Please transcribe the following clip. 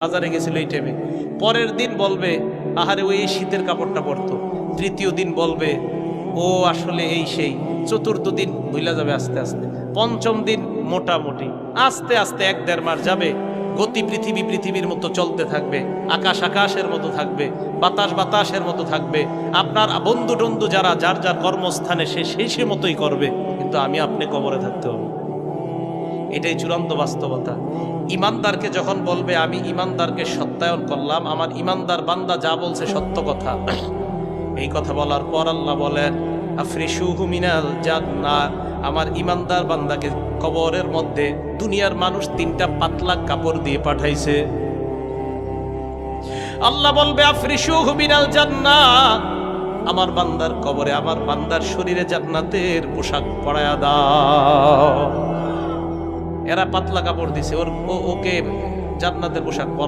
বাজারে গেছিল এই টাইমে, পরের দিন বলবে আহারে ওই শীতের কাপড়টা পরতো, তৃতীয় দিন বলবে ও আসলে এই সেই, চতুর্থ দিন ভুলা যাবে আস্তে আস্তে, পঞ্চম দিন মোটামুটি, আস্তে আস্তে 1-1.5 মাস যাবে। গতি পৃথিবীর মতো চলতে থাকবে, আকাশ আকাশের মতো থাকবে, বাতাস বাতাসের মতো থাকবে। আপনার বন্ধু টন্ধু যারা যার যার কর্মস্থানে সে মতোই করবে, কিন্তু আমি আপনি কবরে থাকতে হবে। এটাই চূড়ান্ত বাস্তবতা। ইমানদারকে যখন বলবে আমি ইমানদারকে সত্যায়ন করলাম, আমার ইমানদার বান্দা যা বলছে সত্য কথা, এই কথা বলার পর আল্লাহ বলেন আফরিশুহু মিনাল জান্নাহ, আমার ইমানদার বান্দাকে কবরের মধ্যে দুনিয়ার মানুষ 3টা পাতলা কাপড় দিয়ে পাঠাইছে। আল্লাহ বলবে আফরিশুহু মিনাল জান্নাহ, আমার বান্দার কবরে আমার বান্দার শরীরে জান্নাতের পোশাক পরায়া দাও। এরা পাতলা কাপড় দিছে, ওকে জান্নাতের পোশাক পরা